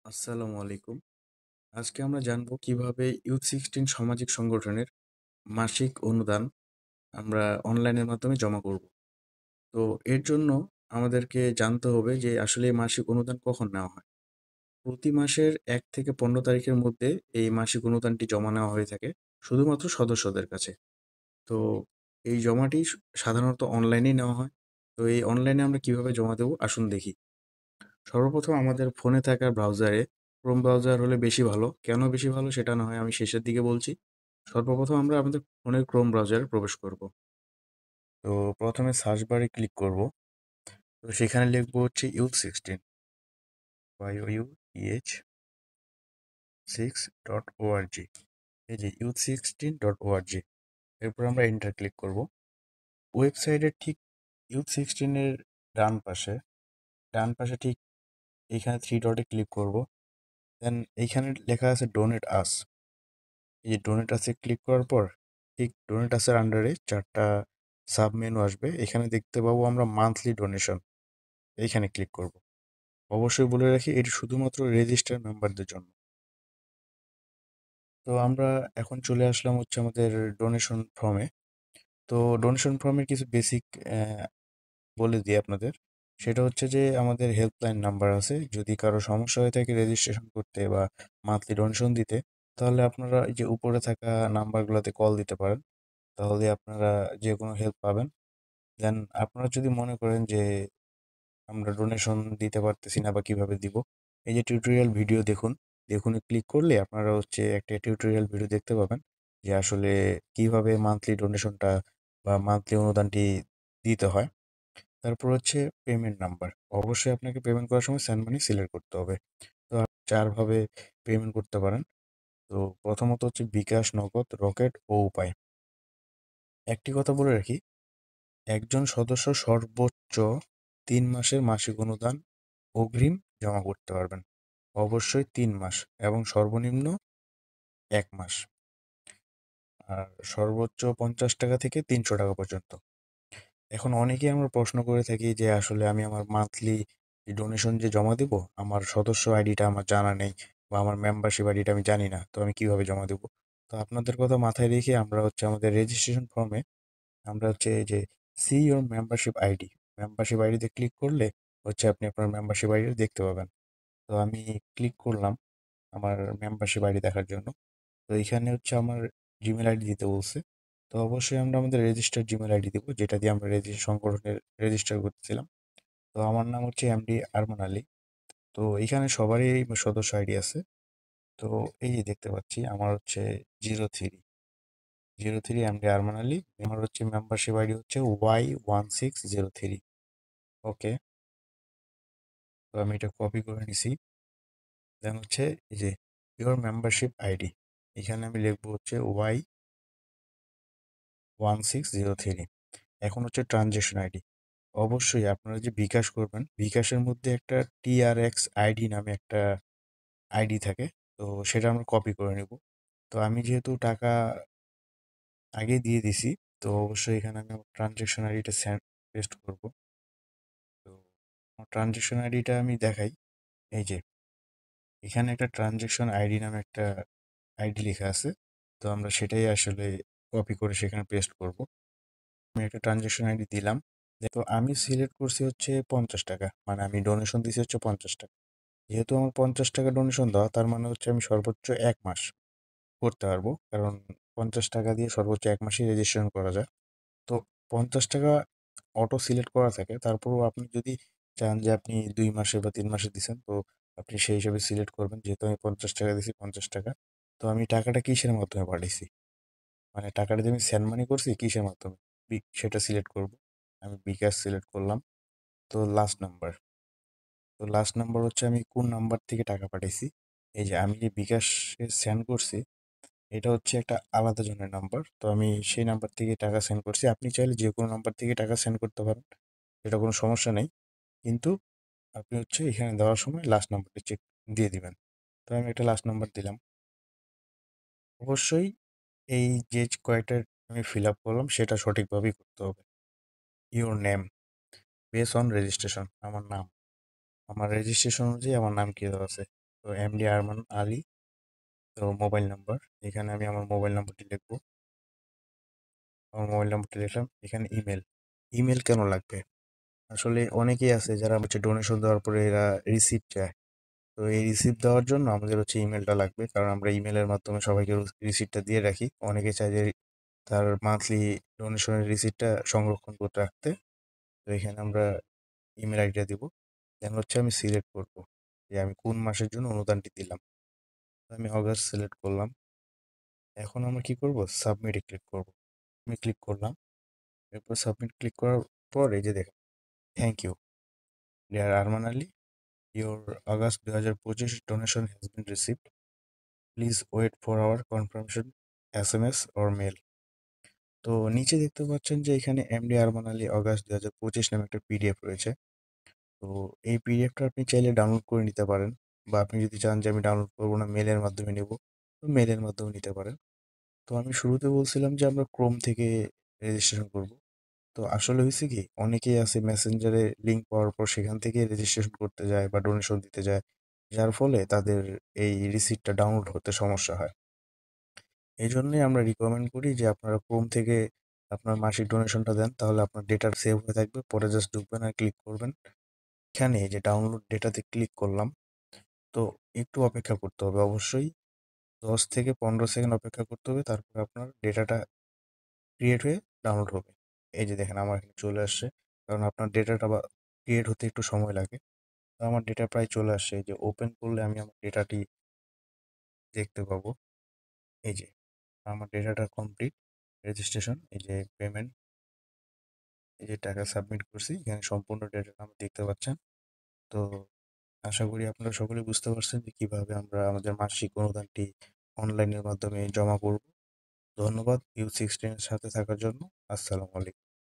আসসালামু আলাইকুম। আজকে আমরা জানবো কিভাবে ইউথ 16 সামাজিক সংগঠনের মাসিক অনুদান আমরা অনলাইনের মাধ্যমে জমা করব। তো এর জন্য আমাদেরকে জানতে হবে যে আসলে এই মাসিক অনুদান কখন নেওয়া হয়। প্রতি মাসের ১ থেকে ১৫ তারিখের মধ্যে এই মাসিক অনুদানটি জমা নেওয়া হয়ে থাকে শুধুমাত্র সদস্যদের কাছে। তো এই জমাটি সাধারণত অনলাইনেই নেওয়া হয়। তো এই অনলাইনে আমরা কিভাবে জমা দেব আসুন দেখি। সর্বপ্রথম আমাদের ফোনে থাকা ব্রাউজারে ক্রোম ব্রাউজার হলে বেশি ভালো। কেন বেশি ভালো সেটা না হয় আমি শেষের দিকে বলছি। সর্বপ্রথম আমরা আমাদের ফোনের ক্রোম ব্রাউজারে প্রবেশ করব। তো প্রথমে সার্চ বারে ক্লিক করব। তো সেখানে লিখব হচ্ছে youth16 youth6.org। এই যে youth16.org। এরপর আমরা এন্টার ক্লিক করব। ওয়েবসাইটের ঠিক youth16 এর ডান পাশে ঠিক এইখানে 3 ডটে ক্লিক করব। দেন এইখানে লেখা আছে ডোনেট আস। এই যে ডোনেট আসে ক্লিক করার পর ঠিক ডোনেট আসের আন্ডারে 4টা সাব মেনু আসবে। এখানে দেখতে পাবো আমরা মান্থলি ডোনেশন। এইখানে ক্লিক করব। অবশ্যই বলে রাখি এটি শুধুমাত্র রেজিস্টার মেম্বারদের জন্য। তো আমরা এখন চলে আসলাম হচ্ছে আমাদের ডোনেশন ফর্মে। তো ডোনেশন ফর্মের কিছু বেসিক বলে দিই আপনাদের। সেটা হচ্ছে যে আমাদের হেল্পলাইন নাম্বার আছে। যদি কারো সমস্যা হয়ে থাকে রেজিস্ট্রেশন করতে বা মান্থলি ডোনেশন দিতে, তাহলে আপনারা এই যে উপরে থাকা নাম্বারগুলোতে কল দিতে পারেন। তাহলে আপনারা যে কোনো হেল্প পাবেন। দেন আপনারা যদি মনে করেন যে আমরা ডোনেশন দিতে পারতেছি না বা কিভাবে দিব, এই যে টিউটোরিয়াল ভিডিও দেখুন। দেখুনে ক্লিক করলে আপনারা হচ্ছে একটা টিউটোরিয়াল ভিডিও দেখতে পাবেন যে আসলে কিভাবে মান্থলি ডোনেশনটা বা মান্থলি অনুদানটি দিতে হয়। তারপর হচ্ছে পেমেন্ট নাম্বার। অবশ্যই আপনাকে পেমেন্ট করার সময় সেন্ড মানি সিলেক্ট করতে হবে। তো আপনি ৪ ভাবে পেমেন্ট করতে পারেন। তো প্রথমত হচ্ছে বিকাশ, নগদ, রকেট ও উপায়। একটি কথা বলে রাখি, একজন সদস্য সর্বোচ্চ ৩ মাসের মাসিক অনুদান অগ্রিম জমা করতে পারবেন। অবশ্যই ৩ মাস এবং সর্বনিম্ন ১ মাস। আর সর্বোচ্চ ৳৫০ থেকে ৳৩০০ পর্যন্ত। এখন অনেকেই আমরা প্রশ্ন করে থাকি যে আসলে আমি আমার মান্থলি ডোনেশন যে জমা দিব, আমার সদস্য আইডিটা আমার জানা নেই বা আমার মেম্বারশিপ আইডিটা আমি জানি না। তো আমি কিভাবে জমা দেব? তো আপনাদের কথা মাথায় রেখে আমরা হচ্ছে আমাদের রেজিস্ট্রেশন ফর্মে আমরা হচ্ছে এই যে C your membership ID, membership আইডিতে ক্লিক করলে হচ্ছে আপনি আপনার মেম্বারশিপ আইডি দেখতে পাবেন। তো আমি ক্লিক করলাম আমার মেম্বারশিপ আইডি দেখার জন্য। তো এইখানে হচ্ছে আমার জিমেল আইডি দিতে বলছে। তো অবশ্যই আমরা আমাদের রেজিস্টার্ড জিমেল আইডি দিব, যেটা দিয়ে আমরা সংগঠনের রেজিস্টার করতেছিলাম। তো আমার নাম হচ্ছে এমডি আরমান আলী। তো এইখানে সবারই সদস্য আইডি আছে। তো এই যে দেখতে পাচ্ছি আমার হচ্ছে 03 এমডি আরমান আলী। আমার হচ্ছে মেম্বারশিপ আইডি হচ্ছে Y1603। ওকে। তো আমি এটা কপি করে নিছি। দেন হচ্ছে এই যে ইওর মেম্বারশিপ আইডি, এখানে আমি লিখবো হচ্ছে Y1603। এখন হচ্ছে ট্রানজ্যাকশন আইডি। অবশ্যই আপনারা যে বিকাশ করবেন, বিকাশের মধ্যে একটা TRX আইডি নামে একটা আইডি থাকে। তো সেটা আমরা কপি করে নেব। তো আমি যেহেতু টাকা আগে দিয়ে দিছি, তো অবশ্যই এখানে আমি আমার ট্রানজ্যাকশন আইডিটা পেস্ট করব। তো আমার ট্রানজ্যাকশন আইডিটা আমি দেখাই। এই যে এখানে একটা ট্রানজ্যাকশন আইডি নামে একটা আইডি লেখা আছে। তো আমরা সেটাই আসলে কপি করে সেখানে পেস্ট করব। আমি একটা ট্রানজ্যাকশন আইডি দিলাম। তো আমি সিলেক্ট করছি হচ্ছে ৳৫০। মানে আমি ডোনেশন দিছি হচ্ছে ৳৫০। যেহেতু আমার ৳৫০ ডোনেশন দেওয়া, তার মানে হচ্ছে আমি সর্বোচ্চ ১ মাস করতে পারবো। কারণ ৳৫০ দিয়ে সর্বোচ্চ ১ মাসই রেজিস্ট্রেশন করা যায়। তো ৳৫০ অটো সিলেক্ট করা থাকে। তারপরেও আপনি যদি চান যে আপনি ২ মাসে বা ৩ মাসে দিছেন, তো আপনি সেই হিসাবে সিলেক্ট করবেন। যেহেতু আমি ৳৫০ দিছি, ৳৫০। তো আমি টাকাটা কিসের মাধ্যমে পাঠাইছি? মানে টাকাটা যে আমি সেন্ড মানি করছি কিসের মাধ্যমে? সেটা সিলেক্ট করব। আমি বিকাশ সিলেক্ট করলাম। তো লাস্ট নাম্বার হচ্ছে আমি কোন নাম্বার থেকে টাকা পাঠাইছি। এই যে আমি যে বিকাশে সেন্ড করছি, এটা হচ্ছে একটা আলাদা জনের নাম্বার। তো আমি সেই নাম্বার থেকে টাকা সেন্ড করছি। আপনি চাইলে যেকোনো নাম্বার থেকে টাকা সেন্ড করতে পারেন। এটা কোনো সমস্যা নেই। কিন্তু আপনি হচ্ছে এখানে দেওয়ার সময় লাস্ট নাম্বারটা চেক দিয়ে দিবেন। তো আমি একটা লাস্ট নাম্বার দিলাম। অবশ্যই এই যে কয়েকটা আমি ফিল আপ করলাম সেটা সঠিকভাবেই করতে হবে। Your name base on registration, আমার নাম। আমার রেজিস্ট্রেশন অনুযায়ী আমার নাম কি দেওয়া আছে। তো এমডি আরমান আলী। তো মোবাইল নাম্বার, এখানে আমি আমার মোবাইল নাম্বারটি লিখবো। আমার মোবাইল নাম্বারটি লিখলাম। এখানে ইমেল। ইমেল কেন লাগবে? আসলে অনেকেই আছে যারা হচ্ছে ডোনেশন দেওয়ার পরে এরা রিসিপ্ট চায়। তো এই রিসিপ্ট দেওয়ার জন্য আমাদের হচ্ছে ইমেলটা লাগবে, কারণ আমরা ইমেলের মাধ্যমে সবাইকে রিসিপ্টটা দিয়ে রাখি। অনেকে চায় যে তার মান্থলি ডোনেশনের রিসিপ্টটা সংরক্ষণ করে রাখতে। তো এখানে আমরা ইমেল আইডিটা দিব। দেন হচ্ছে আমি সিলেক্ট করব যে আমি কোন মাসের জন্য অনুদানটি দিলাম। তো আমি অগাস্ট সিলেক্ট করলাম। এখন আমরা কি করব? সাবমিটে ক্লিক করব। আমি ক্লিক করলাম। এরপর সাবমিট ক্লিক করার পর এই যে দেখেন, thank you dear Arman Ali, your August 2025 donation has been received, please wait for our confirmation SMS or mail. তো নিচে দেখতে পাচ্ছেন যে এখানে এমডি আরমান আলী অগাস্ট 2025 নামে একটা পিডিএফ রয়েছে। তো এই পিডিএফটা আপনি চাইলে ডাউনলোড করে নিতে পারেন, বা আপনি যদি চান যে আমি ডাউনলোড করবো না, মেলের মাধ্যমে নেব, তো মেলের মাধ্যমে নিতে পারেন। তো আমি শুরুতে বলছিলাম যে আমরা ক্রোম থেকে রেজিস্ট্রেশন করব। তো আসলে হয়েছে কি, অনেকেই আছে মেসেঞ্জারে লিঙ্ক পাওয়ার পর সেখান থেকে রেজিস্ট্রেশন করতে যায় বা ডোনেশন দিতে যায়, যার ফলে তাদের এই রিসিপ্টটা ডাউনলোড হতে সমস্যা হয়। এই জন্যই আমরা রিকমেন্ড করি যে আপনারা ক্রোম থেকে আপনার মাসিক ডোনেশনটা দেন, তাহলে আপনার ডেটা সেভ হয়ে থাকবে। পরে জাস্ট ঢুকবেন আর ক্লিক করবেন। এখানে এই যে ডাউনলোড ডেটাতে ক্লিক করলাম। তো একটু অপেক্ষা করতে হবে অবশ্যই, 10 থেকে 15 সেকেন্ড অপেক্ষা করতে হবে, তারপর আপনার ডেটাটা ক্রিয়েট হয়ে ডাউনলোড হবে। এই যে দেখেন আমার এখানে চলে আসছে, কারণ আপনার ডেটাটা ক্রিয়েট হতে একটু সময় লাগে। তো আমার ডেটা প্রায় চলে আসছে। এই যে ওপেন করলে আমি আমার ডেটাটি দেখতে পাবো। এই যে আমার ডেটাটা কমপ্লিট রেজিস্ট্রেশন, এই যে পেমেন্ট, এই যে টাকা সাবমিট করছি, এখানে সম্পূর্ণ ডেটাটা আপনি দেখতে পাচ্ছেন। তো আশা করি আপনারা সকলেই বুঝতে পারছেন যে কিভাবে আমরা আমাদের মাসিক অনুদানটি অনলাইনের মাধ্যমে জমা করব। ধন্যবাদ ইউ16 এর সাথে থাকার জন্য। আসসালামু আলাইকুম।